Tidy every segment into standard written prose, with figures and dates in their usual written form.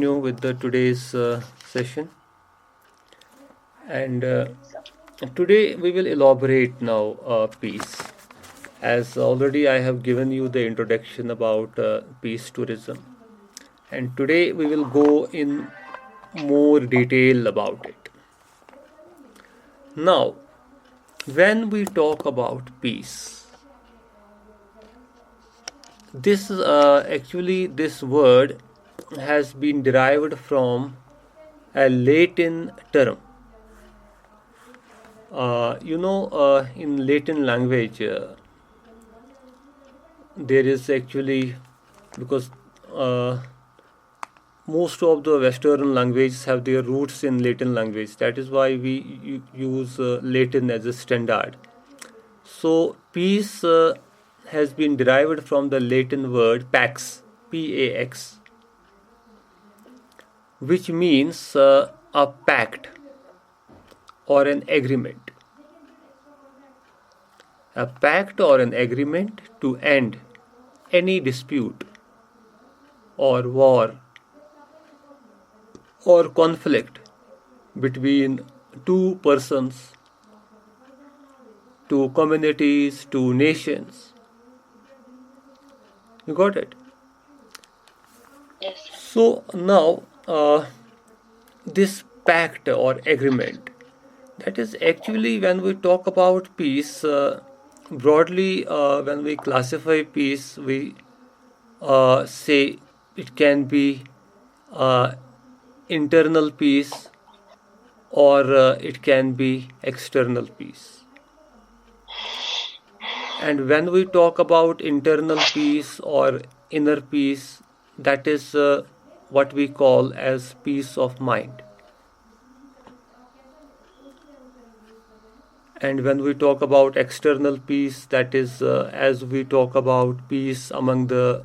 continue with the today's session. And today we will elaborate now peace. As already I have given you the introduction about peace tourism, and today we will go in more detail about it. Now, when we talk about peace, this word has been derived from a Latin term. In Latin language, there is actually because uh, most of the Western languages have their roots in Latin language. That is why we use Latin as a standard. So peace has been derived from the Latin word pax, Pax, which means a pact or an agreement. A pact or an agreement to end any dispute or war or conflict between two persons, two communities, two nations. You got it? Yes. So now, this pact or agreement, that is actually when we talk about peace, broadly, when we classify peace, we say it can be uh, internal peace or it can be external peace. And when we talk about internal peace or inner peace, that is what we call as peace of mind. And when we talk about external peace, that is as we talk about peace among the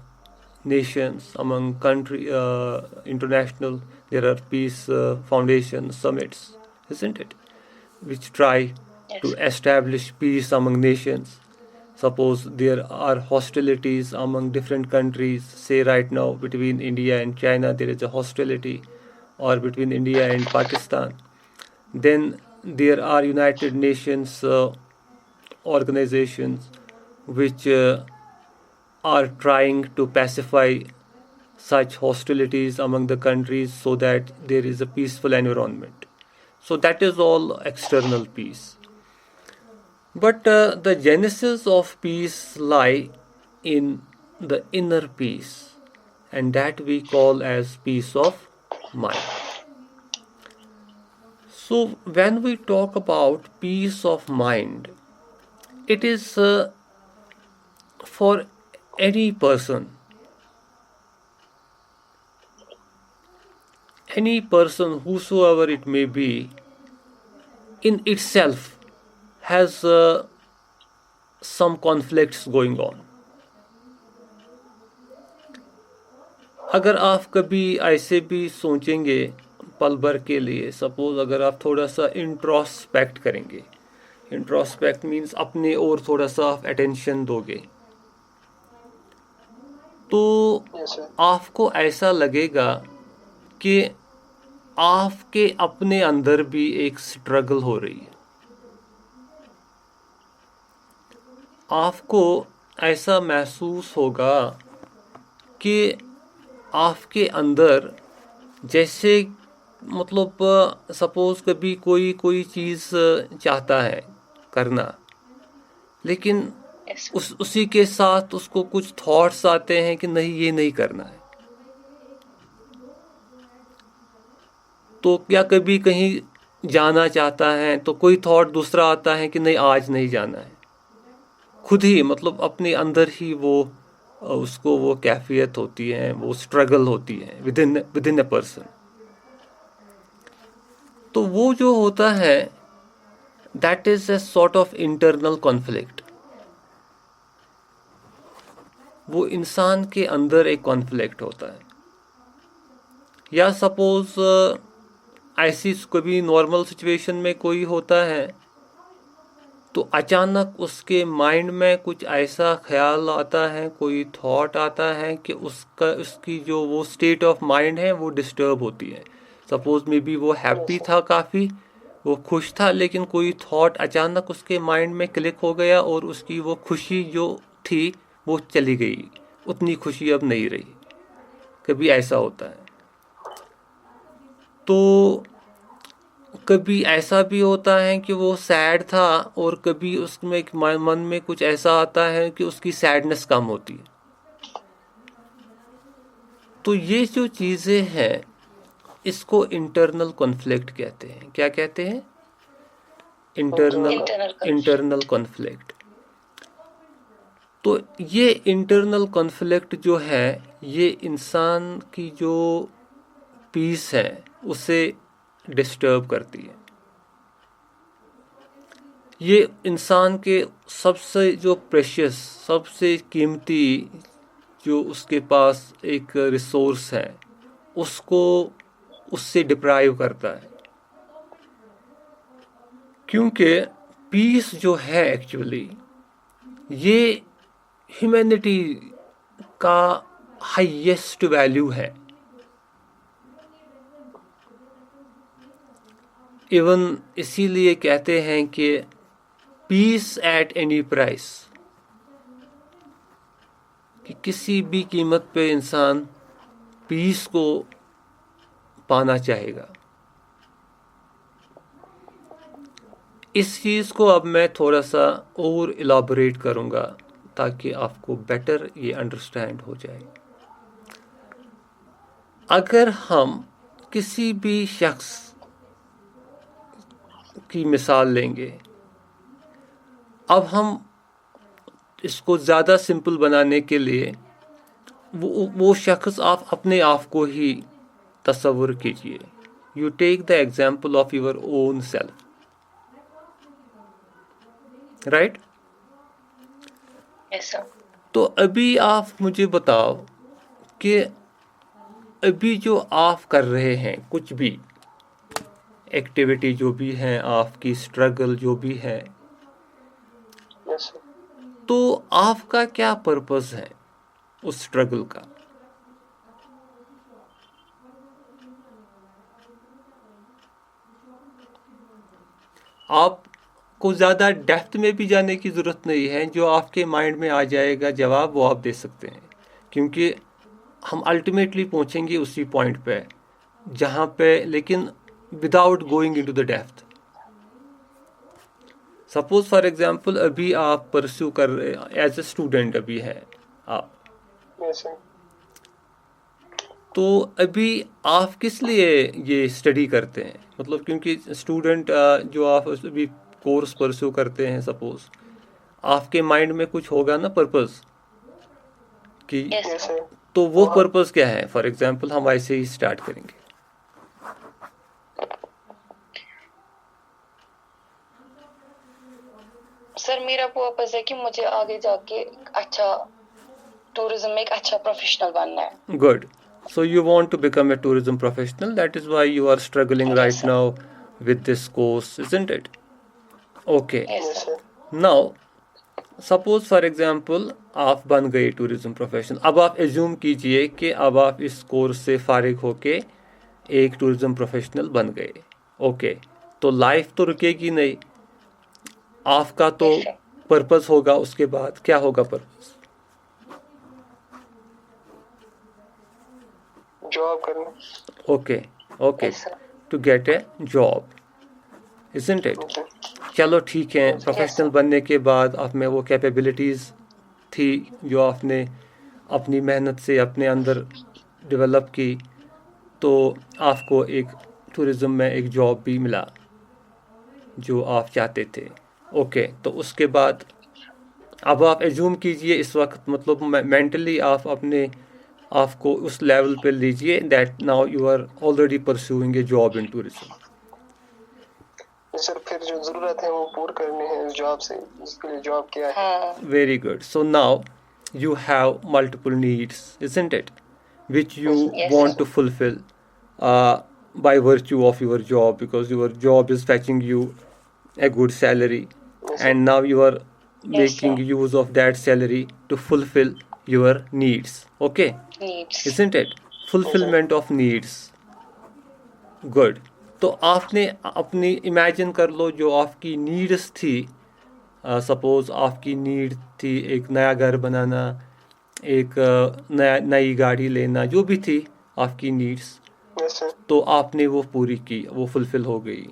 nations, among international, there are peace foundation summits, isn't it? Which try to Yes. establish peace among nations. Suppose there are hostilities among different countries, say right now between India and China, there is a hostility, or between India and Pakistan. Then there are United Nations organizations which are trying to pacify such hostilities among the countries so that there is a peaceful environment. So that is all external peace. But the genesis of peace lie in the inner peace, and that we call as peace of mind. So when we talk about peace of mind, it is for any person whosoever it may be, in itself has some conflicts going on. अगर आप कभी ऐसे भी सोचेंगे पल भर के लिए, सपोज अगर आप थोड़ा सा इंट्रोस्पेक्ट करेंगे, इंट्रोस्पेक्ट मीन्स अपने और थोड़ा सा आप अटेंशन दोगे, तो Yes, sir. आपको ऐसा लगेगा कि आपके अपने अंदर भी एक स्ट्रगल हो रही है. आपको ऐसा महसूस होगा कि आपके अंदर जैसे मतलब सपोज कभी कोई चीज़ चाहता है करना, लेकिन Yes. उसी के साथ उसको कुछ थॉट्स आते हैं कि नहीं ये नहीं करना है. तो क्या कभी कहीं जाना चाहता है तो कोई थॉट दूसरा आता है कि नहीं आज नहीं जाना है. खुद ही मतलब अपने अंदर ही वो उसको वो कैफियत होती है, वो स्ट्रगल होती है विद इन अ पर्सन. तो वो जो होता है that is a sort of internal conflict. वो इंसान के अंदर एक कॉन्फ्लिक्ट होता है. या सपोज ऐसी कभी नॉर्मल सिचुएशन में कोई होता है तो अचानक उसके माइंड में कुछ ऐसा ख्याल आता है, कोई थॉट आता है कि उसकी जो वो स्टेट ऑफ माइंड है वो डिस्टर्ब होती है. सपोज मे बी वो हैप्पी था काफ़ी, वो खुश था, लेकिन कोई थॉट अचानक उसके माइंड में क्लिक हो गया और उसकी वो खुशी जो थी वो चली गई, उतनी खुशी अब नहीं रही. कभी ऐसा होता है. तो कभी ऐसा भी होता है कि वो सैड था और कभी उसमें एक मन में कुछ ऐसा आता है कि उसकी सैडनेस कम होती है. तो ये जो चीज़ें हैं इसको इंटरनल कॉन्फ्लिक्ट कहते हैं. क्या कहते हैं? Internal conflict. तो ये इंटरनल कॉन्फ्लिक्ट जो है ये इंसान की जो पीस है उसे डिस्टर्ब करती है. ये इंसान के सबसे जो प्रेशियस, सबसे कीमती जो उसके पास एक रिसोर्स है उसको उससे डिप्राइव करता है. क्योंकि पीस जो है एक्चुअली ये ह्यूमैनिटी का हाईएस्ट वैल्यू है. इवन इसीलिए कहते हैं कि पीस एट एनी प्राइस, कि किसी भी कीमत पे इंसान पीस को पाना चाहेगा. इस चीज़ को अब मैं थोड़ा सा और इलाबोरेट करूँगा ताकि आपको बेटर ये अंडरस्टैंड हो जाए. अगर हम किसी भी शख्स की मिसाल लेंगे, अब हम इसको ज़्यादा सिंपल बनाने के लिए वो शख्स आप अपने आप को ही तसव्वुर कीजिए. You take the example of your own self, right? Yes sir. तो अभी आप मुझे बताओ कि अभी जो आप कर रहे हैं कुछ भी एक्टिविटी जो भी है, आपकी स्ट्रगल जो भी है, यस सर. तो आपका क्या पर्पस है उस स्ट्रगल का? आपको ज़्यादा डेप्थ में भी जाने की ज़रूरत नहीं है. जो आपके माइंड में आ जाएगा जवाब वो आप दे सकते हैं, क्योंकि हम अल्टीमेटली पहुंचेंगे उसी पॉइंट पे जहाँ पे, लेकिन without going into the depth. Suppose for example अभी आप परस्यू कर रहे एज ए स्टूडेंट अभी है आप, यस सर. तो अभी आप किस लिए ये स्टडी करते हैं? मतलब क्योंकि स्टूडेंट जो आप अभी कोर्स परस्यू करते हैं, सपोज आपके माइंड में कुछ होगा ना पर्पस कि, यस यस सर. सर. तो वो पर्पस क्या है? फॉर एग्जांपल हम ऐसे ही स्टार्ट करेंगे. सर मेरा पर्पस है कि मुझे आगे जाके अच्छा टूरिज्म में एक अच्छा प्रोफेशनल बनना है. Good. So you want to become a tourism professional. That is why you are struggling Yes, right sir. now with this course, isn't it? Okay. Yes yes sir. Sir. Now, suppose for example आप बन गए tourism professional. अब आप assume कीजिए कि अब आप इस कोर्स से फारिग होके एक टूरिज्म प्रोफेशनल बन गए. ओके, तो लाइफ तो रुकेगी नहीं. आपका तो Yes, sir. पर्पस होगा. उसके बाद क्या होगा पर्पस? जॉब करना. Okay okay, Yes, sir. To get a job, isn't it? Okay. चलो ठीक है. Professional sir. बनने के बाद आप में वो कैपेबिलिटीज़ थी जो आपने अपनी मेहनत से अपने अंदर डेवलप की, तो आपको एक टूरिज़म में एक जॉब भी मिला जो आप चाहते थे. ओके, तो उसके बाद अब आप एज्यूम कीजिए इस वक्त, मतलब मेंटली आप अपने आपको उस लेवल पे लीजिए that now you are already pursuing a job in tourism. Sir फिर जो जरूरत है वो पूरी करनी है इस जॉब से, इसके लिए जॉब किया है. हाँ. Very good. So now you have multiple needs, isn't it? Which you Yes, want sir. to fulfill by virtue of your job, because your job is fetching you a good salary. and now you are Yes, sir. making use of that salary to fulfill your needs. Okay, Needs. isn't it? Fulfillment of needs. Good. तो आपने अपनी imagine कर लो जो आपकी needs थी. Suppose आपकी need थी एक नया घर बनाना, एक नई गाड़ी लेना, जो भी थी आपकी नीड्स, यस सर। तो आपने वो पूरी की, वो फुलफिल हो गई.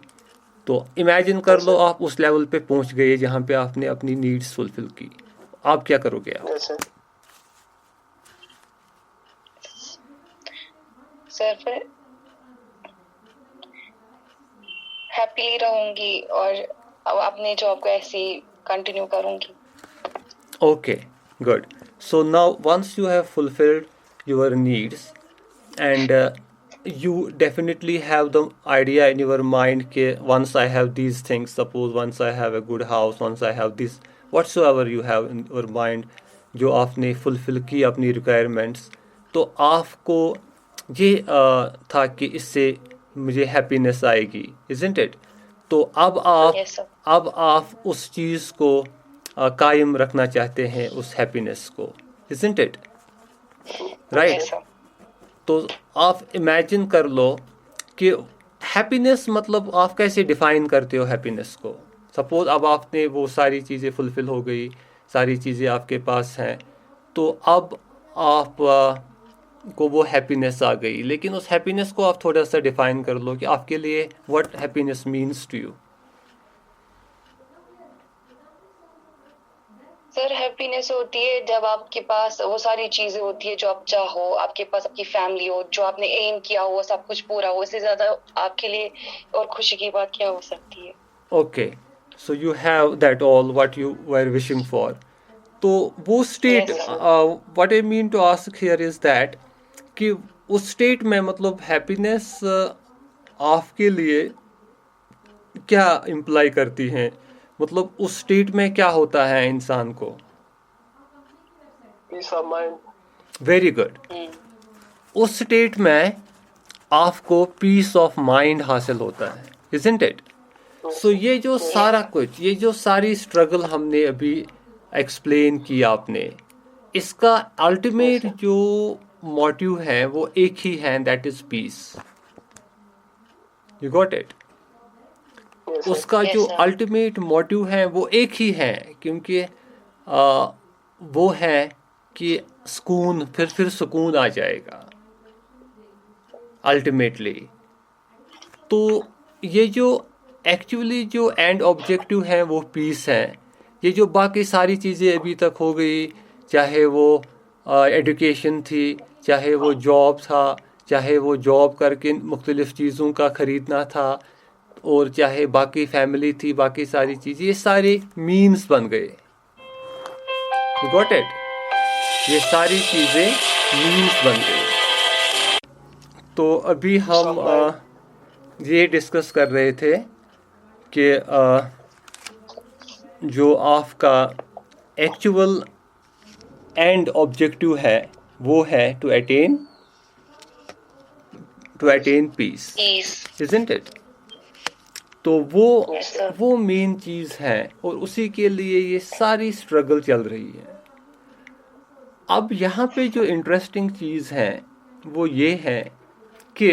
तो इमेजिन कर लो आप उस लेवल पे पहुंच गए जहाँ पे आपने अपनी नीड्स फुलफिल की. आप क्या करोगे आप? Yes sir. सर फिर हैप्पीली रहूंगी और अब अपनी जॉब को ऐसे ही कंटिन्यू करूंगी. Okay, good. So now once you have fulfilled your needs and you definitely have the idea in your mind कि once I have these things, suppose once I have a good house, once I have this, whatsoever you have in your mind, जो आपने fulfill की अपनी requirements, तो आपको ये था कि इससे मुझे happiness आएगी, isn't it? तो अब आप Yes, sir. अब आप उस चीज़ को कायम रखना चाहते हैं, उस हैप्पीनेस को, isn't it? Right. Yes, sir. तो आप इमेजिन कर लो कि हैप्पीनेस मतलब आप कैसे डिफाइन करते हो हैप्पीनेस को. सपोज अब आपने वो सारी चीज़ें फुलफिल हो गई, सारी चीज़ें आपके पास हैं, तो अब आप को वो हैप्पीनेस आ गई, लेकिन उस हैप्पीनेस को आप थोड़ा सा डिफाइन कर लो कि आपके लिए what happiness means to you. Sir happiness होती है जब आपके पास वो सारी चीजें होती है जो आप चाहो, आपके पास आपकी फैमिली हो, जो आपने एम किया हो वो सब कुछ पूरा हो. इससे ज्यादा आपके लिए और खुशी की बात क्या हो सकती है? Okay, so you have that all what you were wishing for. तो वो state, Yes, sir. what I mean to ask here is that कि उस स्टेट में मतलब हैप्पीनेस आपके लिए क्या इम्प्लाई करती है, मतलब उस स्टेट में क्या होता है इंसान को. Peace of mind. Very good. उस स्टेट में आपको पीस ऑफ माइंड हासिल होता है, isn't it? सो ये जो सारा कुछ, ये जो सारी स्ट्रगल हमने अभी एक्सप्लेन की आपने, इसका अल्टीमेट जो मोटिव है वो एक ही है, that is peace. You got it? Yes उसका Yes, जो sir. अल्टीमेट मोटिव है वो एक ही है, क्योंकि वो है कि सुकून, फिर सुकून आ जाएगा अल्टीमेटली. तो ये जो एक्चुअली जो एंड ऑब्जेक्टिव है वो पीस है. ये जो बाकी सारी चीज़ें अभी तक हो गई, चाहे वो एजुकेशन थी, चाहे वो जॉब था, चाहे वो जॉब करके मुख्तलिफ़ चीज़ों का ख़रीदना था, और चाहे बाकी फैमिली थी, बाकी सारी चीज़ें, ये सारे मीन्स बन गए. You got it? ये सारी चीज़ें मीन्स बन गई. तो अभी हम ये डिस्कस कर रहे थे कि जो आपका एक्चुअल एंड ऑब्जेक्टिव है वो है to attain peace, Peace. isn't it? तो Yes, sir. वो मेन चीज़ है, और उसी के लिए ये सारी स्ट्रगल चल रही है. अब यहाँ पे जो इंटरेस्टिंग चीज़ है वो ये है कि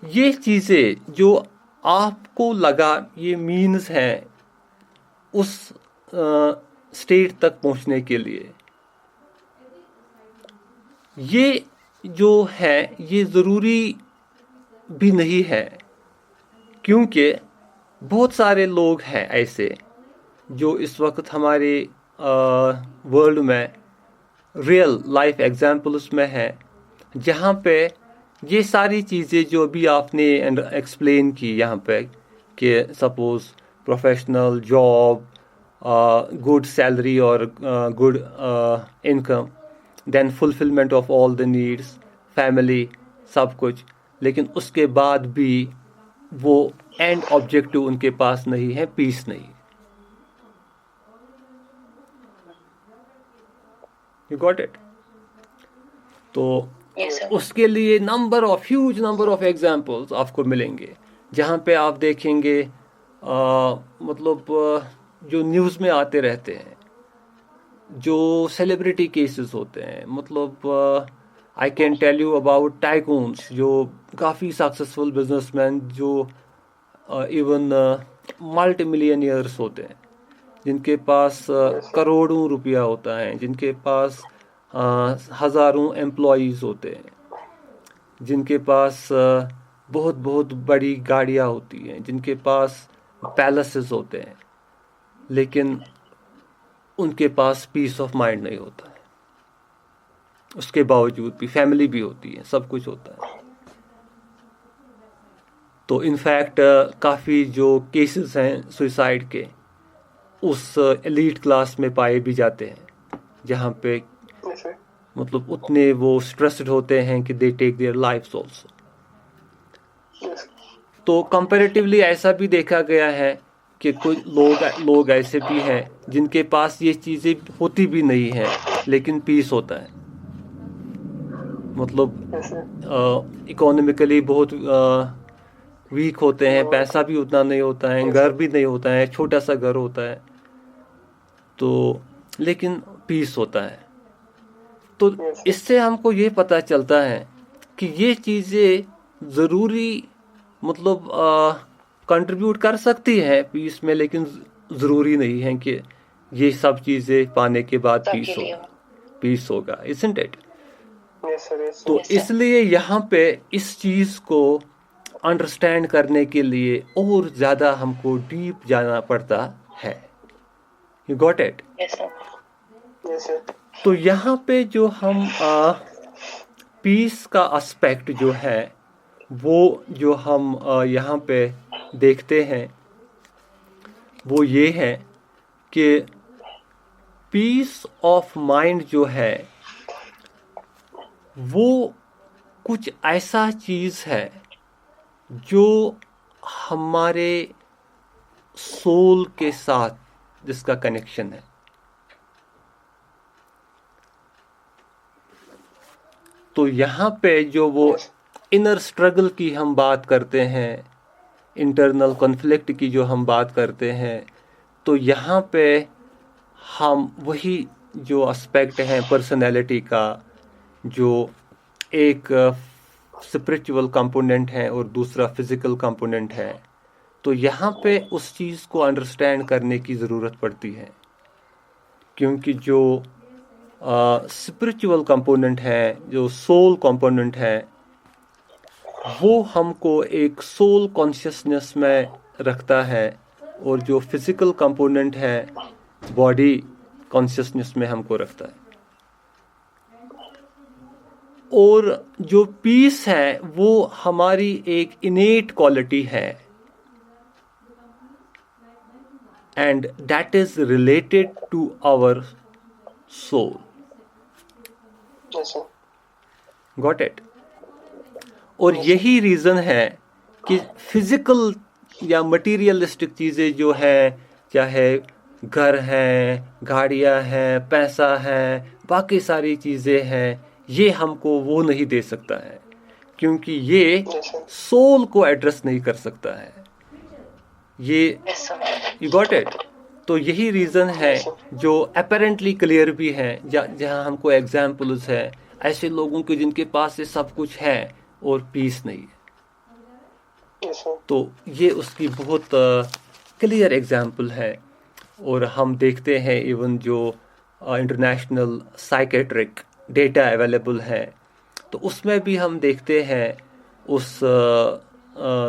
ये चीज़ें जो आपको लगा ये मीन्स हैं उस स्टेट तक पहुँचने के लिए, ये जो है ये ज़रूरी भी नहीं है, क्योंकि बहुत सारे लोग हैं ऐसे जो इस वक्त हमारे वर्ल्ड में रियल लाइफ एग्जाम्पल्स में है, जहाँ पे ये सारी चीज़ें जो भी आपने एक्सप्लेन की यहाँ पे कि suppose professional job, good salary और good income, then fulfilment of all the needs, family, सब कुछ, लेकिन उसके बाद भी वो एंड ऑब्जेक्टिव उनके पास नहीं है, पीस नहीं. You got it? तो Yes, sir. उसके लिए ह्यूज नंबर ऑफ एग्जाम्पल्स आपको मिलेंगे, जहाँ पे आप देखेंगे मतलब जो न्यूज़ में आते रहते हैं, जो सेलिब्रिटी केसेस होते हैं, मतलब I can tell you about tycoons, जो काफ़ी सक्सेसफुल बिजनेसमैन, जो इवन मल्टी मिलियनियर्स होते हैं, जिनके पास करोड़ों रुपया होता है, जिनके पास हज़ारों एम्प्लॉयज़ होते हैं, जिनके पास बहुत बहुत बड़ी गाड़ियाँ होती हैं, जिनके पास पैलेसेस होते हैं, लेकिन उनके पास पीस ऑफ माइंड नहीं होता है। उसके बावजूद भी फैमिली भी होती है, सब कुछ होता है। तो इनफैक्ट काफ़ी जो केसेस हैं सुसाइड के, उस एलीट क्लास में पाए भी जाते हैं, जहाँ पे मतलब उतने वो स्ट्रेस्ड होते हैं कि they take their lives also. तो कंपैरेटिवली ऐसा भी देखा गया है कि कुछ लोग ऐसे भी हैं जिनके पास ये चीज़ें होती भी नहीं हैं, लेकिन पीस होता है। मतलब इकोनॉमिकली बहुत वीक होते हैं, पैसा भी उतना नहीं होता है, घर भी नहीं होता है, छोटा सा घर होता है, तो लेकिन पीस होता है। तो इससे हमको ये पता चलता है कि ये चीज़ें ज़रूरी मतलब कंट्रीब्यूट कर सकती हैं पीस में, लेकिन ज़रूरी नहीं है कि ये सब चीज़ें पाने के बाद पीस होगा, isn't it? तो इसलिए यहाँ पे इस चीज़ को अंडरस्टैंड करने के लिए और ज़्यादा हमको डीप जाना पड़ता है। You got it? तो यहाँ पे जो हम पीस का एस्पेक्ट जो है, वो जो हम यहाँ पे देखते हैं, वो ये है कि पीस ऑफ माइंड जो है वो कुछ ऐसा चीज़ है जो हमारे सोल के साथ जिसका कनेक्शन है। तो यहाँ पे जो वो इनर स्ट्रगल की हम बात करते हैं, इंटरनल कॉन्फ्लिक्ट की जो हम बात करते हैं, तो यहाँ पे हम वही जो एस्पेक्ट है पर्सनैलिटी का, जो एक स्पिरिचुअल कंपोनेंट है और दूसरा फिजिकल कंपोनेंट है, तो यहाँ पे उस चीज़ को अंडरस्टैंड करने की ज़रूरत पड़ती है, क्योंकि जो स्पिरिचुअल कंपोनेंट है, जो सोल कंपोनेंट है, वो हमको एक सोल कॉन्शियसनेस में रखता है, और जो फिजिकल कंपोनेंट है बॉडी कॉन्शियसनेस में हमको रखता है। और जो पीस है वो हमारी एक इनेट क्वालिटी है, and that is related to our soul. Got it? और यही रीज़न है कि फिजिकल या मटीरियलिस्टिक चीज़ें जो है, चाहे घर हैं, गाड़ियां हैं, पैसा है, बाकी सारी चीज़ें हैं, ये हमको वो नहीं दे सकता है, क्योंकि ये सोल को एड्रेस नहीं कर सकता है। ये यू गॉट इट? तो यही रीज़न है जो अपेरेंटली क्लियर भी है, जहाँ हमको एग्जाम्पल्स है ऐसे लोगों के जिनके पास ये सब कुछ है और पीस नहीं है। तो ये उसकी बहुत क्लियर एग्जाम्पल है। और हम देखते हैं इवन जो इंटरनेशनल साइकेट्रिक डेटा अवेलेबल है, तो उसमें भी हम देखते हैं उस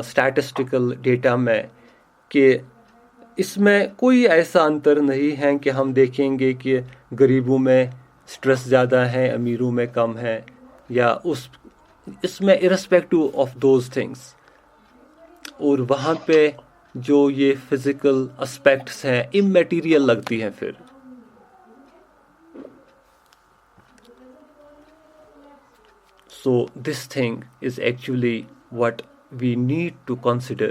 स्टैटिस्टिकल डेटा में कि इसमें कोई ऐसा अंतर नहीं है कि हम देखेंगे कि गरीबों में स्ट्रेस ज़्यादा है, अमीरों में कम है, या इसमें इररिस्पेक्टिव ऑफ दोज थिंग्स। और वहाँ पे जो ये फिजिकल एस्पेक्ट्स हैं इमैटेरियल लगती हैं फिर। So this thing is actually what we need to consider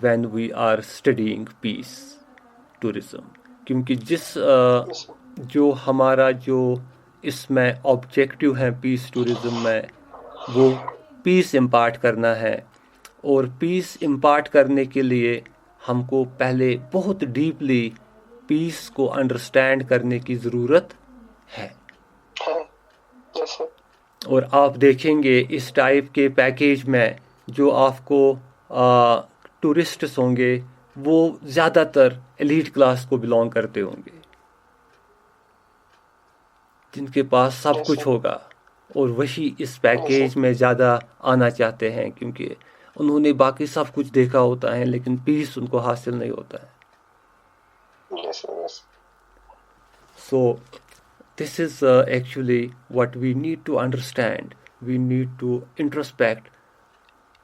when we are studying peace tourism, क्योंकि जो हमारा जो इसमें ऑब्जेक्टिव है पीस टूरिज्म में, वो पीस इम्पार्ट करना है। और पीस इम्पार्ट करने के लिए हमको पहले बहुत डीपली पीस को अंडरस्टैंड करने की ज़रूरत है। Yes sir. और आप देखेंगे इस टाइप के पैकेज में जो आपको टूरिस्ट्स होंगे वो ज़्यादातर एलीट क्लास को बिलोंग करते होंगे, जिनके पास सब Yes, कुछ sir. होगा, और वही इस पैकेज में ज़्यादा आना चाहते हैं क्योंकि उन्होंने बाकी सब कुछ देखा होता है लेकिन पीस उनको हासिल नहीं होता है। Yes, sir. Yes. So this is actually what we need to understand. We need to introspect.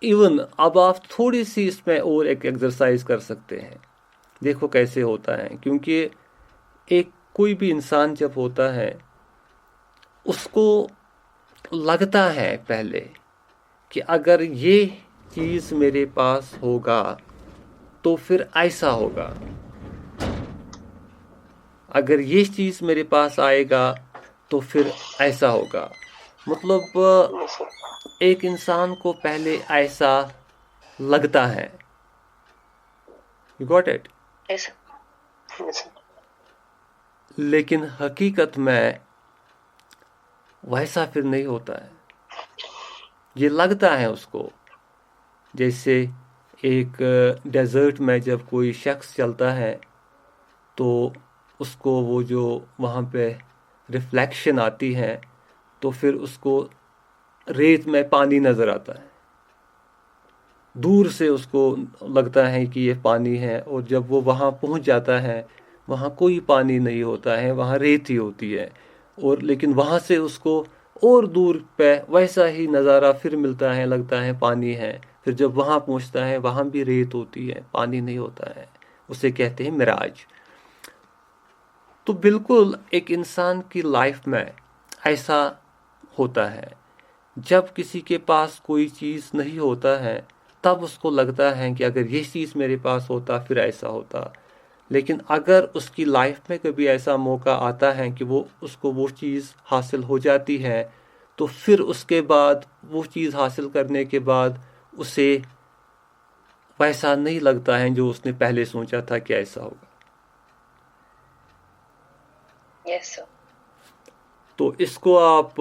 Even अब आप थोड़ी सी इसमें और एक एक्सरसाइज कर सकते हैं, देखो कैसे होता है। क्योंकि एक कोई भी इंसान जब होता है उसको लगता है पहले कि अगर ये चीज़ मेरे पास होगा तो फिर ऐसा होगा, अगर ये चीज़ मेरे पास आएगा तो फिर ऐसा होगा। मतलब Yes, sir. एक इंसान को पहले ऐसा लगता है। You got it? Yes. Yes, sir. लेकिन हकीकत में वैसा फिर नहीं होता है। ये लगता है उसको, जैसे एक डेजर्ट में जब कोई शख्स चलता है तो उसको वो जो वहाँ पे रिफ्लेक्शन आती है तो फिर उसको रेत में पानी नज़र आता है, दूर से उसको लगता है कि ये पानी है, और जब वो वहाँ पहुँच जाता है वहाँ कोई पानी नहीं होता है, वहाँ रेत ही होती है। और लेकिन वहाँ से उसको और दूर पे वैसा ही नज़ारा फिर मिलता है, लगता है पानी है। फिर जब वहाँ पहुँचता है वहाँ भी रेत होती है, पानी नहीं होता है। उसे कहते हैं मिराज। तो बिल्कुल एक इंसान की लाइफ में ऐसा होता है, जब किसी के पास कोई चीज़ नहीं होता है तब उसको लगता है कि अगर ये चीज़ मेरे पास होता फिर ऐसा होता। लेकिन अगर उसकी लाइफ में कभी ऐसा मौका आता है कि उसको वो चीज़ हासिल हो जाती है तो फिर उसके बाद वो चीज़ हासिल करने के बाद उसे वैसा नहीं लगता है जो उसने पहले सोचा था कि ऐसा होगा। Yes, sir. तो इसको आप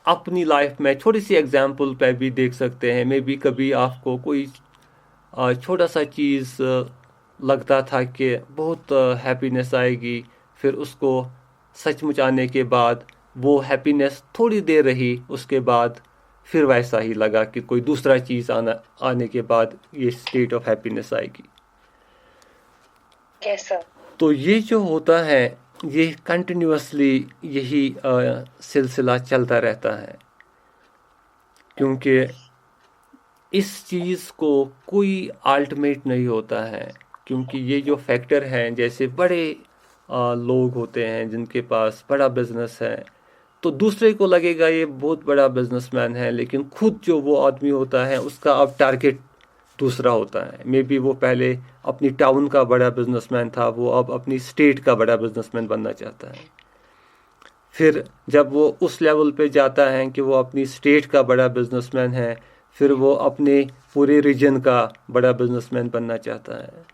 अपनी लाइफ में छोटी सी एग्जांपल पे भी देख सकते हैं। मे बी कभी आपको कोई छोटा सा चीज़ लगता था कि बहुत हैप्पीनेस आएगी, फिर उसको सचमुच आने के बाद वो हैप्पीनेस थोड़ी देर रही, उसके बाद फिर वैसा ही लगा कि कोई दूसरा चीज़ आने के बाद ये स्टेट ऑफ हैप्पीनेस आएगी। Yes, sir. तो ये जो होता है ये कंटिन्यूअसली यही सिलसिला चलता रहता है, क्योंकि इस चीज़ को कोई अल्टीमेट नहीं होता है। क्योंकि ये जो फैक्टर हैं, जैसे बड़े लोग होते हैं जिनके पास बड़ा बिजनेस है, तो दूसरे को लगेगा ये बहुत बड़ा बिजनेसमैन है, लेकिन खुद जो वो आदमी होता है उसका अब टारगेट दूसरा होता है। मे बी वो पहले अपनी टाउन का बड़ा बिजनेसमैन था, वो अब अपनी स्टेट का बड़ा बिजनेसमैन बनना चाहता है। फिर जब वो उस लेवल पे जाता है कि वो अपनी स्टेट का बड़ा बिजनेसमैन है, फिर वो अपने पूरे रीजन का बड़ा बिजनेसमैन बनना चाहता है।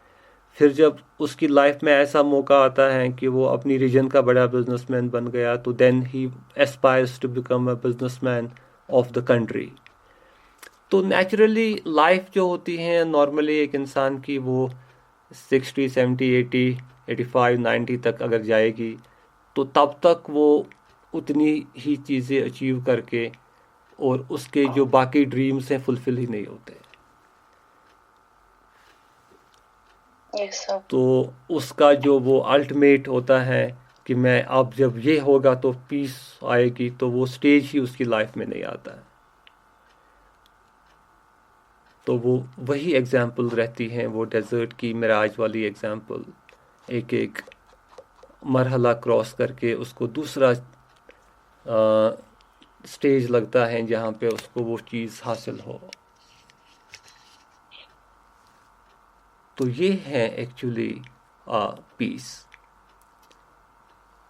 फिर जब उसकी लाइफ में ऐसा मौका आता है कि वो अपनी रीजन का बड़ा बिजनेसमैन बन गया, तो then he aspires to become a businessman of the country. तो नेचुरली लाइफ जो होती है नॉर्मली एक इंसान की, वो 60, 70, 80, 85, 90 तक अगर जाएगी तो तब तक वो उतनी ही चीज़ें अचीव करके और उसके जो बाकी ड्रीम्स हैं फुलफिल ही नहीं होते। Yes, sir. तो उसका जो वो अल्टीमेट होता है कि मैं अब जब ये होगा तो पीस आएगी, तो वो स्टेज ही उसकी लाइफ में नहीं आता है। तो वो वही एग्जाम्पल रहती हैं, वो डेजर्ट की मिराज वाली एग्जाम्पल। एक एक मरहला क्रॉस करके उसको दूसरा स्टेज लगता है जहाँ पे उसको वो चीज़ हासिल हो। तो ये है एक्चुअली पीस।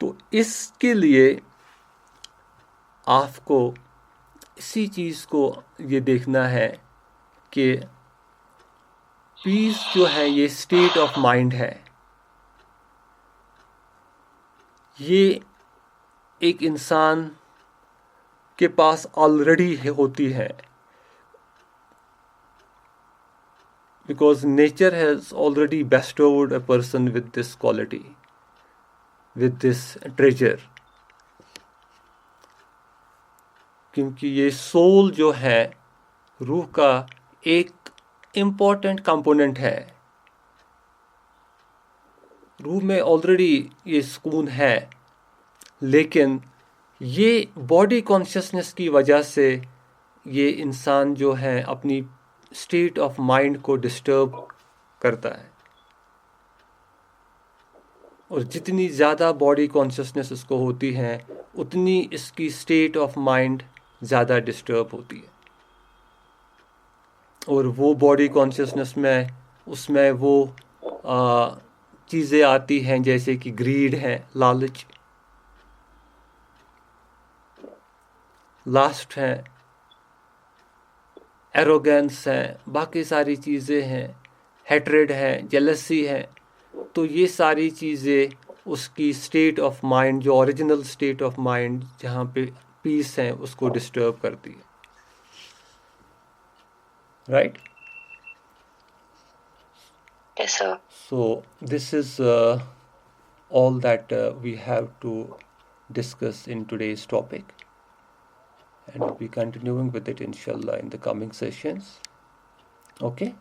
तो इसके लिए आपको इसी चीज़ को ये देखना है कि पीस जो है ये स्टेट ऑफ माइंड है, ये एक इंसान के पास ऑलरेडी होती है, because nature has already bestowed a person with this quality, with this treasure. क्योंकि ये सोल जो है रूह का एक इम्पॉर्टेंट कंपोनेंट है, रूह में ऑलरेडी ये सुकून है, लेकिन ये बॉडी कॉन्शियसनेस की वजह से ये इंसान जो है अपनी स्टेट ऑफ माइंड को डिस्टर्ब करता है, और जितनी ज़्यादा बॉडी कॉन्शियसनेस इसको होती है उतनी इसकी स्टेट ऑफ माइंड ज़्यादा डिस्टर्ब होती है। और वो बॉडी कॉन्शियसनेस में उसमें वो चीज़ें आती हैं जैसे कि ग्रीड है, लालच, लास्ट है, एरोगेंस है, बाकी सारी चीज़ें हैं, हेट्रेड है, जेलसी है। तो ये सारी चीज़ें उसकी स्टेट ऑफ माइंड, जो ओरिजिनल स्टेट ऑफ माइंड जहाँ पे पीस है, उसको डिस्टर्ब करती है, right? Yes, sir. So this is all that we have to discuss in today's topic, and we'll be continuing with it inshallah in the coming sessions. Okay.